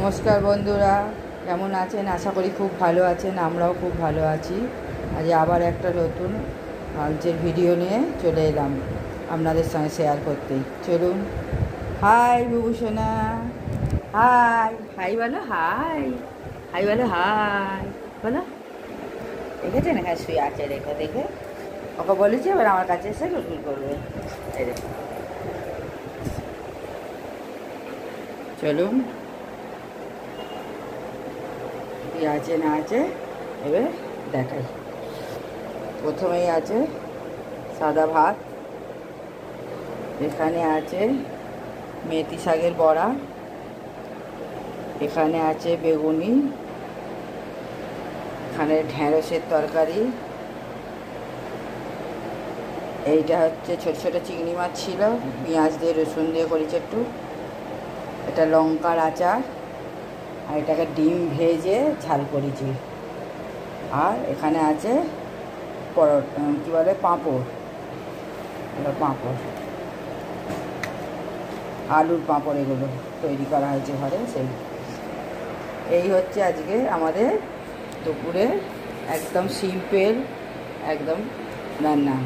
নমস্কার বন্ধুরা, কেমন আছেন? আশা করি খুব ভালো আছেন। আমরাও খুব ভালো আছি। আজ আবার একটা নতুন লাঞ্চের ভিডিও নিয়ে চলে এলাম আপনাদের সঙ্গে শেয়ার করতে। চলুন। হাই বুবুসোনা, হাই হাই বলো, হাই হাই বলো, হাই বলো। দেখেছেন? হ্যাঁ, শুয়ে আছে রেখে দেখে ওকে বলেছি এবার আমার কাছে এসে রুটি করবে। এই দেখো, চলুন কি আছে না আছে এবার দেখাই। প্রথমেই আছে সাদা ভাত, এখানে আছে মেথি শাকের বড়া, এখানে আছে বেগুনি, এখানে ঢ্যাঁড়সের তরকারি, এইটা হচ্ছে ছোটো ছোটো চিংড়ি মাছ ছিল, পেঁয়াজ দিয়ে রসুন দিয়ে করেছে একটু, এটা লঙ্কার আচার, আর এটাকে ডিম ভেজে ঝাল করেছি। আর এখানে আছে কী বলে পাঁপড়, এটা পাঁপড়, আলুর পাঁপড়, এগুলো তৈরি করা হয়েছে ঘরে। এই হচ্ছে আজকে আমাদের দুপুরে একদম সিম্পল একদম রান্না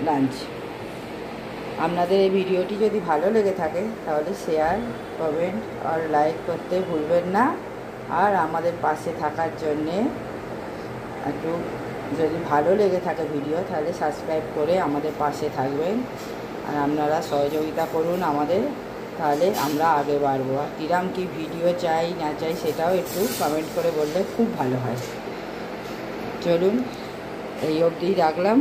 লাঞ্চ। আপনাদের এই ভিডিওটি যদি ভালো লেগে থাকে তাহলে শেয়ার, কমেন্ট আর লাইক করতে ভুলবেন না। আর আমাদের পাশে থাকার জন্যে একটু, যদি ভালো লেগে থাকে ভিডিও তাহলে সাবস্ক্রাইব করে আমাদের পাশে থাকবেন। আর আপনারা সহযোগিতা করুন আমাদের, তাহলে আমরা আগে বাড়বো। আর কিরম কী ভিডিও চাই না চাই সেটাও একটু কমেন্ট করে বললে খুব ভালো হয়। চলুন, এই অবধি রাখলাম,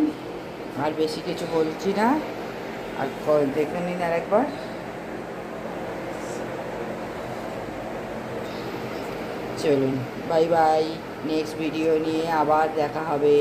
আর বেশি কিছু বলছি না। আর দেখে নিন আরেকবার। চলুন, বাই বাই। নেক্সট ভিডিও নিয়ে আবার দেখা হবে।